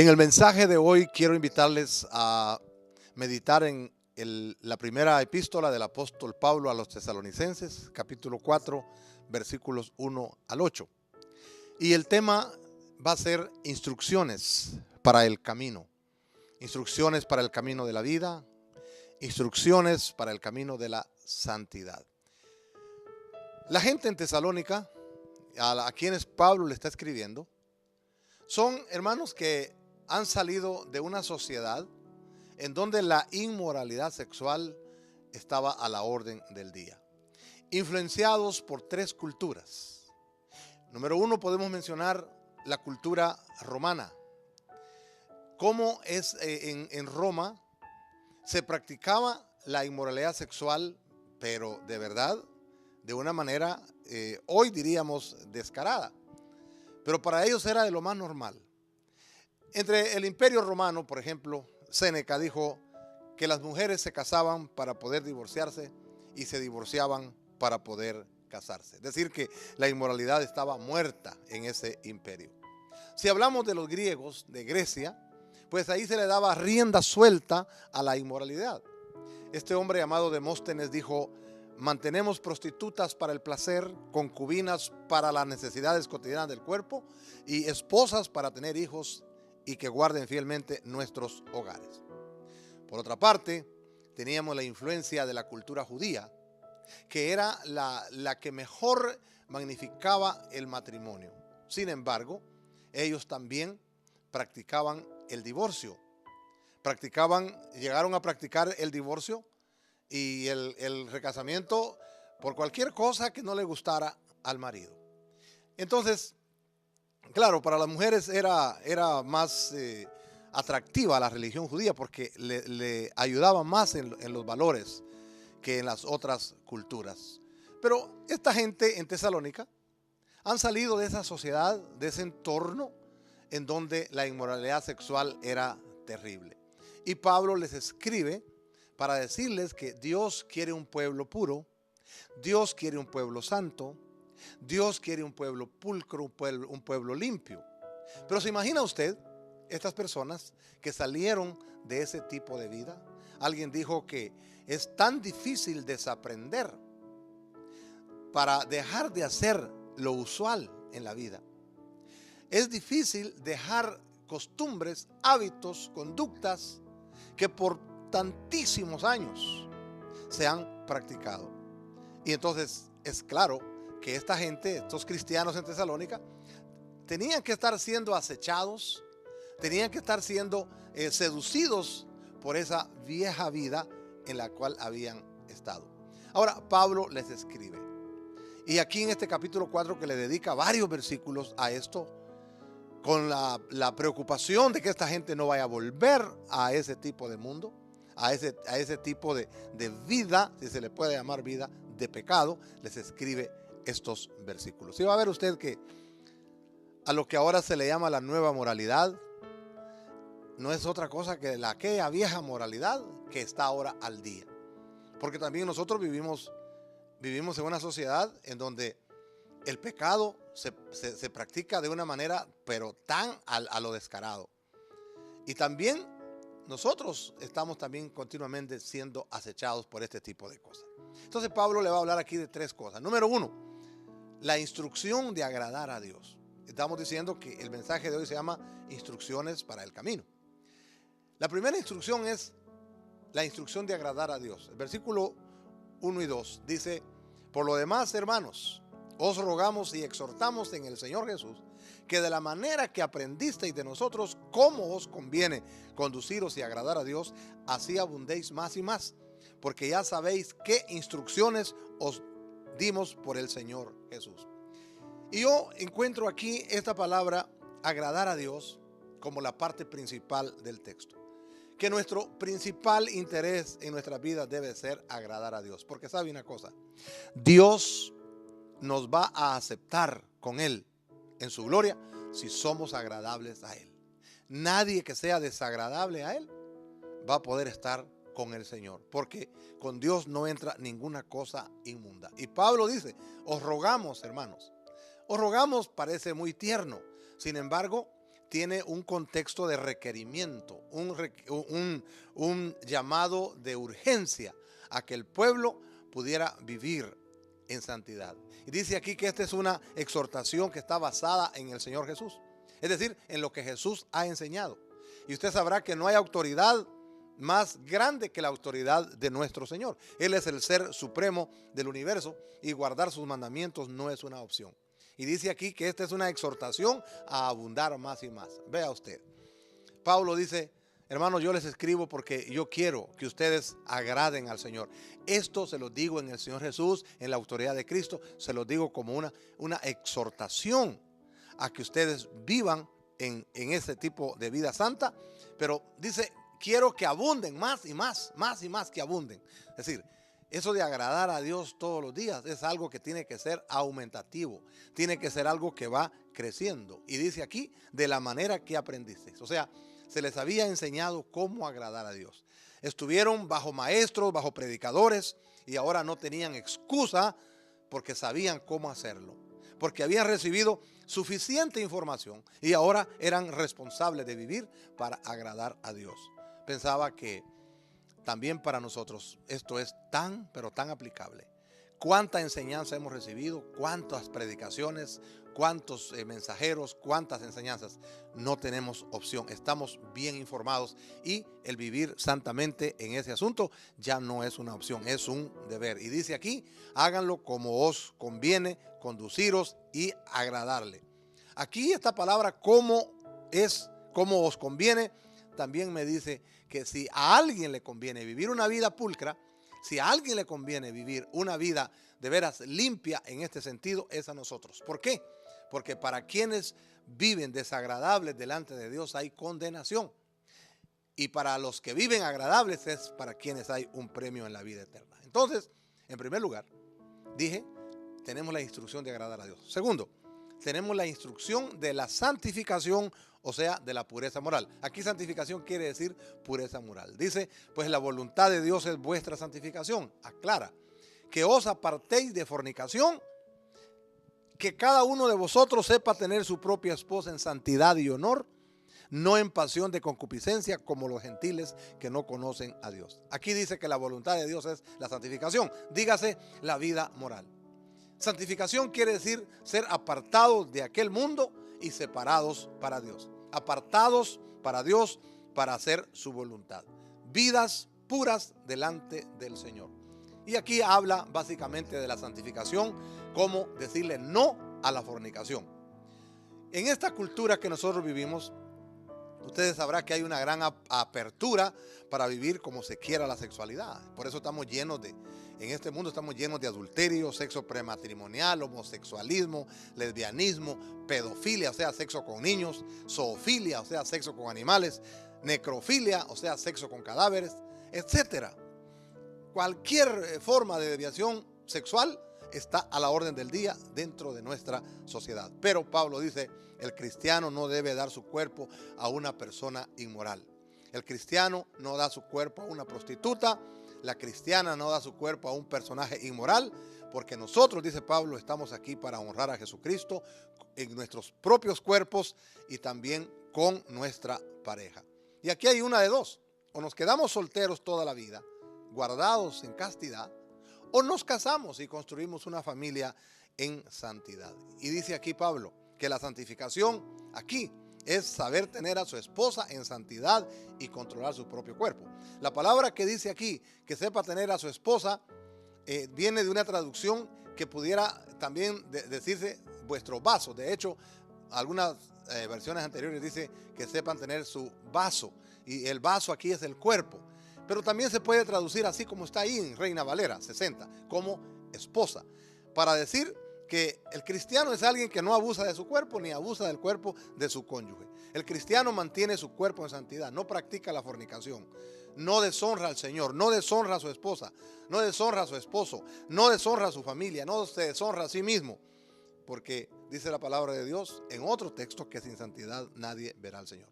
En el mensaje de hoy quiero invitarles a meditar en la primera epístola del apóstol Pablo a los tesalonicenses, capítulo 4, versículos 1 al 8. Y el tema va a ser instrucciones para el camino. Instrucciones para el camino de la vida, instrucciones para el camino de la santidad. La gente en Tesalónica, a quienes Pablo le está escribiendo, son hermanos que han salido de una sociedad en donde la inmoralidad sexual estaba a la orden del día, influenciados por tres culturas. Número uno, podemos mencionar la cultura romana. Cómo es en Roma se practicaba la inmoralidad sexual, pero de verdad, de una manera, hoy diríamos descarada, pero para ellos era de lo más normal. Entre el Imperio Romano, por ejemplo, Séneca dijo que las mujeres se casaban para poder divorciarse y se divorciaban para poder casarse. Es decir, que la inmoralidad estaba muerta en ese imperio. Si hablamos de los griegos, de Grecia, pues ahí se le daba rienda suelta a la inmoralidad. Este hombre llamado Demóstenes dijo: mantenemos prostitutas para el placer, concubinas para las necesidades cotidianas del cuerpo y esposas para tener hijos y que guarden fielmente nuestros hogares. Por otra parte, teníamos la influencia de la cultura judía, que era la que mejor magnificaba el matrimonio. Sin embargo, ellos también practicaban el divorcio. Llegaron a practicar el divorcio y el recasamiento por cualquier cosa que no le gustara al marido. Entonces, claro, para las mujeres era más atractiva la religión judía porque le ayudaba más en los valores que en las otras culturas. Pero esta gente en Tesalónica han salido de esa sociedad, de ese entorno en donde la inmoralidad sexual era terrible. Y Pablo les escribe para decirles que Dios quiere un pueblo puro, Dios quiere un pueblo santo, Dios quiere un pueblo pulcro, un pueblo limpio. Pero ¿se imagina usted estas personas que salieron de ese tipo de vida? Alguien dijo que es tan difícil desaprender para dejar de hacer lo usual en la vida. Es difícil dejar costumbres, hábitos, conductas que por tantísimos años se han practicado. Y entonces es claro que esta gente, estos cristianos en Tesalónica, tenían que estar siendo acechados, tenían que estar siendo seducidos por esa vieja vida en la cual habían estado. Ahora Pablo les escribe, y aquí en este capítulo 4 que le dedica varios versículos a esto, con la preocupación de que esta gente no vaya a volver a ese tipo de mundo, a ese tipo de vida, si se le puede llamar vida, de pecado, les escribe estos versículos. Y va a ver usted que a lo que ahora se le llama la nueva moralidad no es otra cosa que aquella vieja moralidad que está ahora al día. Porque también nosotros vivimos en una sociedad en donde el pecado se practica de una manera pero tan a lo descarado. Y también nosotros estamos también continuamente siendo acechados por este tipo de cosas. Entonces Pablo le va a hablar aquí de tres cosas. Número uno, la instrucción de agradar a Dios. Estamos diciendo que el mensaje de hoy se llama instrucciones para el camino. La primera instrucción es la instrucción de agradar a Dios. El versículo 1 y 2 dice: por lo demás, hermanos, os rogamos y exhortamos en el Señor Jesús que de la manera que aprendisteis de nosotros cómo os conviene conduciros y agradar a Dios, así abundéis más y más, porque ya sabéis qué instrucciones os dimos por el Señor Jesús. Y yo encuentro aquí esta palabra agradar a Dios como la parte principal del texto. Que nuestro principal interés en nuestra vida debe ser agradar a Dios. Porque sabe una cosa, Dios nos va a aceptar con Él en su gloria si somos agradables a Él. Nadie que sea desagradable a Él va a poder estar con el Señor, porque con Dios no entra ninguna cosa inmunda. Y Pablo dice: os rogamos, hermanos. Os rogamos parece muy tierno, sin embargo tiene un contexto de requerimiento, un llamado de urgencia a que el pueblo pudiera vivir en santidad. Y dice aquí que esta es una exhortación que está basada en el Señor Jesús, es decir, en lo que Jesús ha enseñado. Y usted sabrá que no hay autoridad más grande que la autoridad de nuestro Señor. Él es el ser supremo del universo y guardar sus mandamientos no es una opción. Y dice aquí que esta es una exhortación a abundar más y más. Vea usted, Pablo dice: hermanos, yo les escribo porque yo quiero que ustedes agraden al Señor. Esto se lo digo en el Señor Jesús, en la autoridad de Cristo. Se lo digo como una exhortación a que ustedes vivan en ese tipo de vida santa. Pero dice: quiero que abunden más y más, más y más que abunden. Es decir, eso de agradar a Dios todos los días es algo que tiene que ser aumentativo. Tiene que ser algo que va creciendo. Y dice aquí: de la manera que aprendisteis. O sea, se les había enseñado cómo agradar a Dios. Estuvieron bajo maestros, bajo predicadores, y ahora no tenían excusa porque sabían cómo hacerlo. Porque habían recibido suficiente información y ahora eran responsables de vivir para agradar a Dios. Pensaba que también para nosotros esto es tan, pero tan aplicable. Cuánta enseñanza hemos recibido, cuántas predicaciones, cuántos mensajeros, cuántas enseñanzas. No tenemos opción, estamos bien informados y el vivir santamente en ese asunto ya no es una opción, es un deber. Y dice aquí: háganlo como os conviene, conduciros y agradarle. Aquí esta palabra como os conviene, también me dice que si a alguien le conviene vivir una vida pulcra, si a alguien le conviene vivir una vida de veras limpia en este sentido, es a nosotros. ¿Por qué? Porque para quienes viven desagradables delante de Dios hay condenación. Y para los que viven agradables es para quienes hay un premio en la vida eterna. Entonces, en primer lugar, dije, tenemos la instrucción de agradar a Dios. Segundo, tenemos la instrucción de la santificación, o sea, de la pureza moral. Aquí santificación quiere decir pureza moral. Dice: pues la voluntad de Dios es vuestra santificación. Aclara: que os apartéis de fornicación, que cada uno de vosotros sepa tener su propia esposa en santidad y honor, no en pasión de concupiscencia como los gentiles que no conocen a Dios. Aquí dice que la voluntad de Dios es la santificación, dígase la vida moral. Santificación quiere decir ser apartados de aquel mundo y separados para Dios. Apartados para Dios para hacer su voluntad. Vidas puras delante del Señor. Y aquí habla básicamente de la santificación, como decirle no a la fornicación. En esta cultura que nosotros vivimos, ustedes sabrán que hay una gran apertura para vivir como se quiera la sexualidad. Por eso estamos llenos en este mundo estamos llenos de adulterio, sexo prematrimonial, homosexualismo, lesbianismo, pedofilia, o sea, sexo con niños, zoofilia, o sea, sexo con animales, necrofilia, o sea, sexo con cadáveres, etcétera. Cualquier forma de desviación sexual está a la orden del día dentro de nuestra sociedad. Pero Pablo dice: el cristiano no debe dar su cuerpo a una persona inmoral. El cristiano no da su cuerpo a una prostituta. La cristiana no da su cuerpo a un personaje inmoral, porque nosotros, dice Pablo, estamos aquí para honrar a Jesucristo en nuestros propios cuerpos y también con nuestra pareja. Y aquí hay una de dos: o nos quedamos solteros toda la vida, guardados en castidad, o nos casamos y construimos una familia en santidad. Y dice aquí Pablo que la santificación aquí es saber tener a su esposa en santidad y controlar su propio cuerpo. La palabra que dice aquí, que sepa tener a su esposa, viene de una traducción que pudiera también decirse vuestro vaso. De hecho, algunas versiones anteriores dice que sepan tener su vaso, y el vaso aquí es el cuerpo. Pero también se puede traducir así como está ahí en Reina Valera 60, como esposa, para decir que el cristiano es alguien que no abusa de su cuerpo ni abusa del cuerpo de su cónyuge. El cristiano mantiene su cuerpo en santidad, no practica la fornicación, no deshonra al Señor, no deshonra a su esposa, no deshonra a su esposo, no deshonra a su familia, no se deshonra a sí mismo, porque dice la palabra de Dios en otro texto que sin santidad nadie verá al Señor.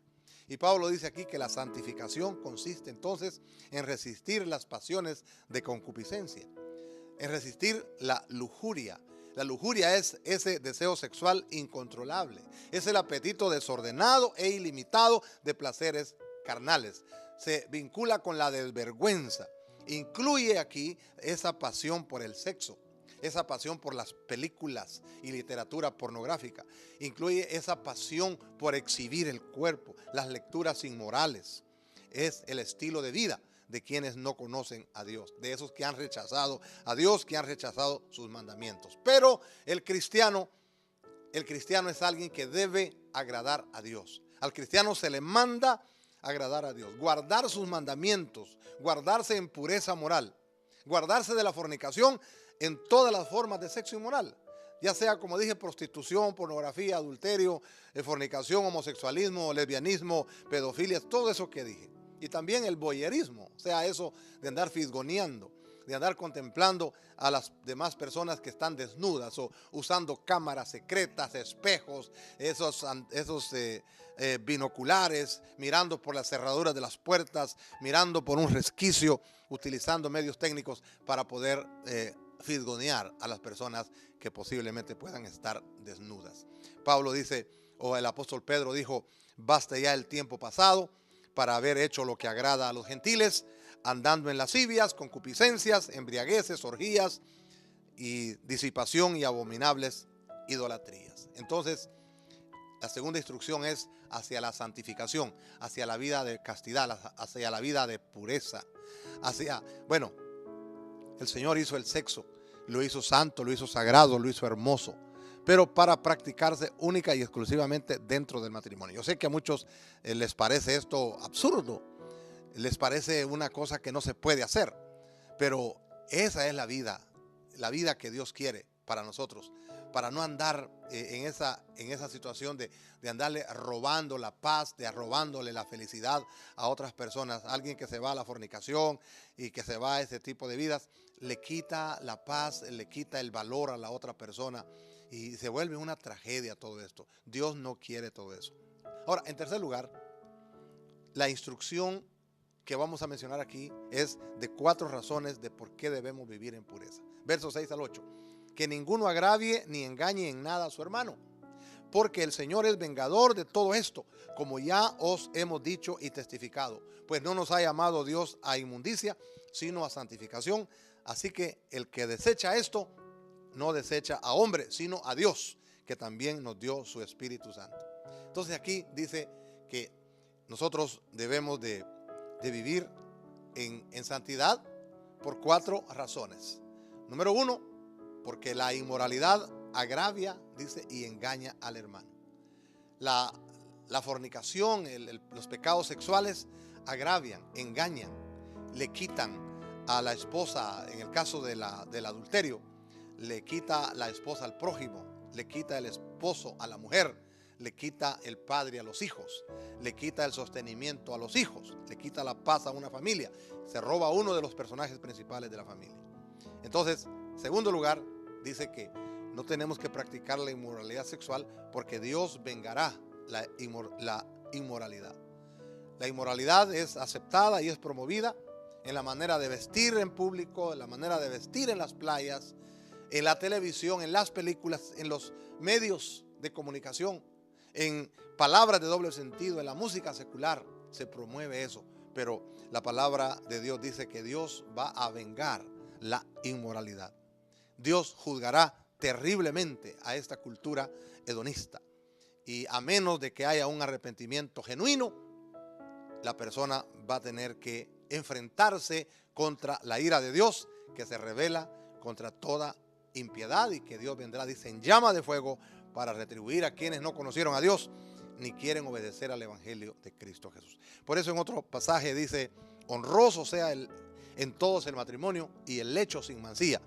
Y Pablo dice aquí que la santificación consiste entonces en resistir las pasiones de concupiscencia, en resistir la lujuria, La lujuria es ese deseo sexual incontrolable. Es el apetito desordenado e ilimitado de placeres carnales. Se vincula con la desvergüenza. Incluye aquí esa pasión por el sexo, esa pasión por las películas y literatura pornográfica. Incluye esa pasión por exhibir el cuerpo, las lecturas inmorales. Es el estilo de vida de quienes no conocen a Dios, de esos que han rechazado a Dios, que han rechazado sus mandamientos. Pero el cristiano es alguien que debe agradar a Dios. Al cristiano se le manda agradar a Dios, guardar sus mandamientos, guardarse en pureza moral, guardarse de la fornicación en todas las formas de sexo inmoral, ya sea, como dije, prostitución, pornografía, adulterio, fornicación, homosexualismo, lesbianismo, pedofilia, todo eso que dije. Y también el voyerismo, o sea, eso de andar fisgoneando, de andar contemplando a las demás personas que están desnudas o usando cámaras secretas, espejos, esos binoculares, mirando por las cerraduras de las puertas, mirando por un resquicio, utilizando medios técnicos para poder fisgonear a las personas que posiblemente puedan estar desnudas. Pablo dice, o el apóstol Pedro dijo, basta ya el tiempo pasado para haber hecho lo que agrada a los gentiles, andando en lascivias, concupiscencias, embriagueces, orgías y disipación y abominables idolatrías. Entonces, la segunda instrucción es hacia la santificación, hacia la vida de castidad, hacia la vida de pureza, el Señor hizo el sexo, lo hizo santo, lo hizo sagrado, lo hizo hermoso, pero para practicarse única y exclusivamente dentro del matrimonio. Yo sé que a muchos les parece esto absurdo, les parece una cosa que no se puede hacer, pero esa es la vida que Dios quiere para nosotros, para no andar en esa situación de andarle robando la paz, de robándole la felicidad a otras personas. Alguien que se va a la fornicación y que se va a ese tipo de vidas, le quita la paz, le quita el valor a la otra persona y se vuelve una tragedia todo esto. Dios no quiere todo eso. Ahora, en tercer lugar, la instrucción que vamos a mencionar aquí es de 4 razones de por qué debemos vivir en pureza. Versos 6 al 8. Que ninguno agravie ni engañe en nada a su hermano, porque el Señor es vengador de todo esto, como ya os hemos dicho y testificado. Pues no nos ha llamado Dios a inmundicia, sino a santificación. Así que el que desecha esto, no desecha a hombre, sino a Dios, que también nos dio su Espíritu Santo. Entonces aquí dice que nosotros debemos de vivir en santidad por 4 razones. Número 1, porque la inmoralidad agravia, dice, y engaña al hermano. La fornicación, los pecados sexuales agravian, engañan, le quitan a la esposa, en el caso del adulterio, le quita la esposa al prójimo, le quita el esposo a la mujer, le quita el padre a los hijos, le quita el sostenimiento a los hijos, le quita la paz a una familia, se roba a uno de los personajes principales de la familia. Entonces, segundo lugar, dice que no tenemos que practicar la inmoralidad sexual porque Dios vengará la inmoralidad. La inmoralidad es aceptada y es promovida en la manera de vestir en público, en la manera de vestir en las playas, en la televisión, en las películas, en los medios de comunicación, en palabras de doble sentido, en la música secular, se promueve eso. Pero la palabra de Dios dice que Dios va a vengar la inmoralidad. Dios juzgará terriblemente a esta cultura hedonista. Y a menos de que haya un arrepentimiento genuino, la persona va a tener que enfrentarse contra la ira de Dios, que se revela contra toda impiedad, y que Dios vendrá, dice, en llama de fuego para retribuir a quienes no conocieron a Dios ni quieren obedecer al evangelio de Cristo Jesús. Por eso en otro pasaje dice, honroso sea en todos el matrimonio y el lecho sin mancilla,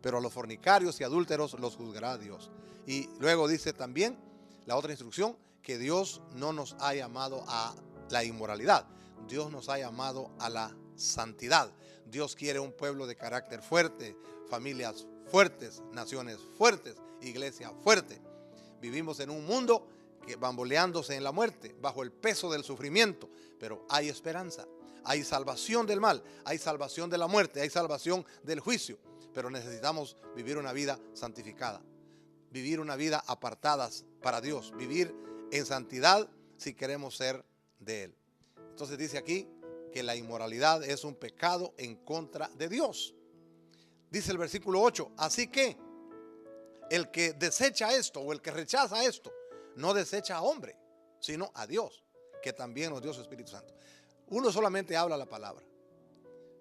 pero a los fornicarios y adúlteros los juzgará Dios. Y luego dice también la otra instrucción, que Dios no nos ha llamado a la inmoralidad, Dios nos ha llamado a la santidad. Dios quiere un pueblo de carácter fuerte, familias fuertes, naciones fuertes, iglesia fuerte. Vivimos en un mundo que bamboleándose en la muerte, bajo el peso del sufrimiento, pero hay esperanza, hay salvación del mal, hay salvación de la muerte, hay salvación del juicio, pero necesitamos vivir una vida santificada. vivir una vida apartadas para Dios, vivir en santidad si queremos ser de Él. Entonces dice aquí que la inmoralidad es un pecado en contra de Dios. Dice el versículo 8, así que el que desecha esto o el que rechaza esto, no desecha a hombre, sino a Dios, que también nos dio su Espíritu Santo. Uno solamente habla la palabra,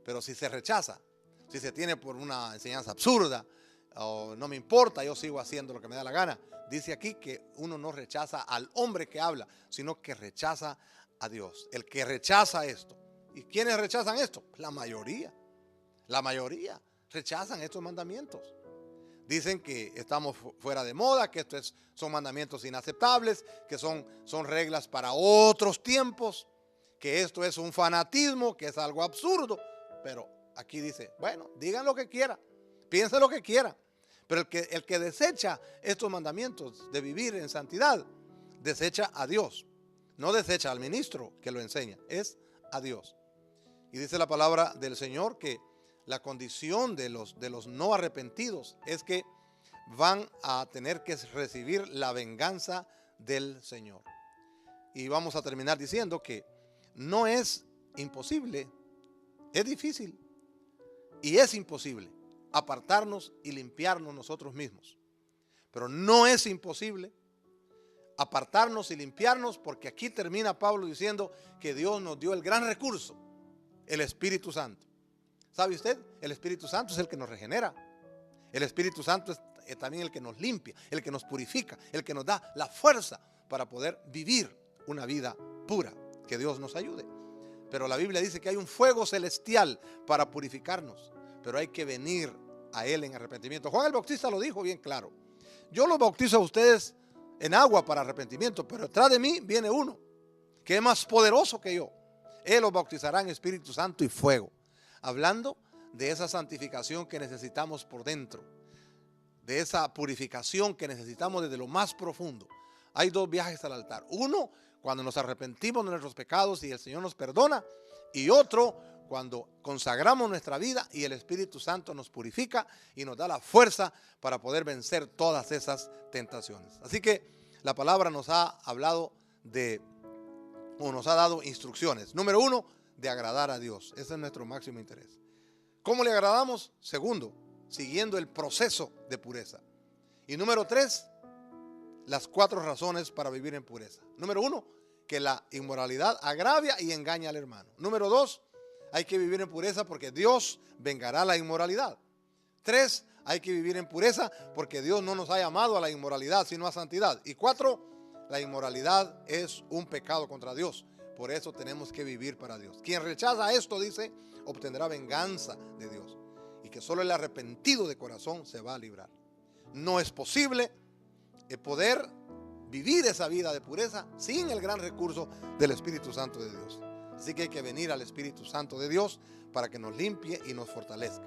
pero si se rechaza, si se tiene por una enseñanza absurda, o no me importa, yo sigo haciendo lo que me da la gana, dice aquí que uno no rechaza al hombre que habla, sino que rechaza a Dios. El que rechaza esto. ¿Y quiénes rechazan esto? La mayoría rechazan estos mandamientos. Dicen que estamos fuera de moda, que son mandamientos inaceptables, que son reglas para otros tiempos, que esto es un fanatismo, que es algo absurdo. Pero aquí dice, bueno, digan lo que quieran, piensen lo que quieran. Pero el que desecha estos mandamientos de vivir en santidad, desecha a Dios. No desecha al ministro que lo enseña, es a Dios. Y dice la palabra del Señor que la condición de los no arrepentidos es que van a tener que recibir la venganza del Señor. Y vamos a terminar diciendo que no es imposible, es difícil y es imposible apartarnos y limpiarnos nosotros mismos. Pero no es imposible apartarnos y limpiarnos, porque aquí termina Pablo diciendo que Dios nos dio el gran recurso, el Espíritu Santo. ¿Sabe usted? El Espíritu Santo es el que nos regenera. El Espíritu Santo es también el que nos limpia, el que nos purifica, el que nos da la fuerza para poder vivir una vida pura. Que Dios nos ayude. Pero la Biblia dice que hay un fuego celestial para purificarnos, pero hay que venir a Él en arrepentimiento. Juan el Bautista lo dijo bien claro: yo los bautizo a ustedes en agua para arrepentimiento, pero detrás de mí viene uno que es más poderoso que yo. Él los bautizará en Espíritu Santo y fuego. Hablando de esa santificación que necesitamos por dentro, de esa purificación que necesitamos desde lo más profundo. Hay dos viajes al altar. Uno, cuando nos arrepentimos de nuestros pecados y el Señor nos perdona. Y otro, cuando consagramos nuestra vida y el Espíritu Santo nos purifica y nos da la fuerza para poder vencer todas esas tentaciones. Así que la palabra nos ha hablado nos ha dado instrucciones. Número 1, de agradar a Dios. Ese es nuestro máximo interés. ¿Cómo le agradamos? Segundo, siguiendo el proceso de pureza. Y número 3, las 4 razones para vivir en pureza. Número 1, que la inmoralidad agravia y engaña al hermano. Número 2, hay que vivir en pureza porque Dios vengará la inmoralidad. 3, hay que vivir en pureza porque Dios no nos ha llamado a la inmoralidad, sino a santidad. Y 4, la inmoralidad es un pecado contra Dios. Por eso tenemos que vivir para Dios. Quien rechaza esto, dice, obtendrá venganza de Dios. Y que solo el arrepentido de corazón se va a librar. No es posible poder vivir esa vida de pureza sin el gran recurso del Espíritu Santo de Dios. Así que hay que venir al Espíritu Santo de Dios para que nos limpie y nos fortalezca.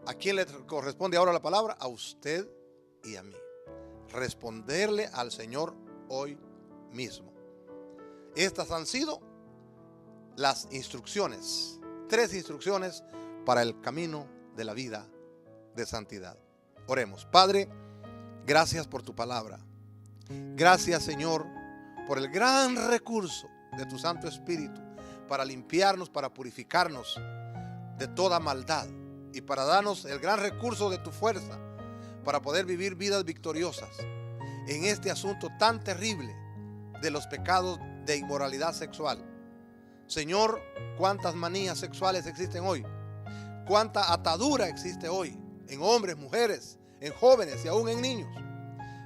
¿A quién le corresponde ahora la palabra? A usted y a mí. Responderle al Señor hoy mismo. Estas han sido las instrucciones, 3 instrucciones para el camino de la vida de santidad. Oremos. Padre, gracias por tu palabra. Gracias, Señor, por el gran recurso de tu Santo Espíritu para limpiarnos, para purificarnos de toda maldad y para darnos el gran recurso de tu fuerza para poder vivir vidas victoriosas en este asunto tan terrible de los pecados de inmoralidad sexual. Señor, cuántas manías sexuales existen hoy, cuánta atadura existe hoy en hombres, mujeres, en jóvenes y aún en niños.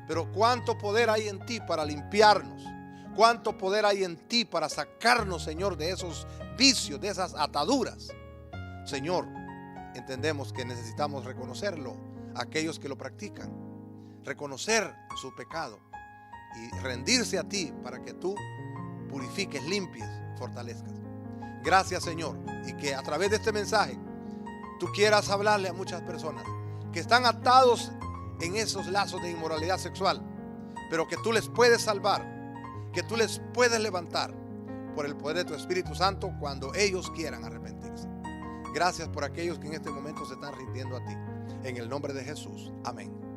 Pero cuánto poder hay en ti para limpiarnos, cuánto poder hay en ti para sacarnos, Señor, de esos vicios, de esas ataduras. Señor, entendemos que necesitamos reconocerlo, aquellos que lo practican, reconocer su pecado y rendirse a ti para que tú purifiques, limpies, fortalezcas. Gracias, Señor, y que a través de este mensaje tú quieras hablarle a muchas personas que están atados en esos lazos de inmoralidad sexual, pero que tú les puedes salvar, que tú les puedes levantar por el poder de tu Espíritu Santo cuando ellos quieran arrepentirse. Gracias por aquellos que en este momento se están rindiendo a ti. En el nombre de Jesús. Amén.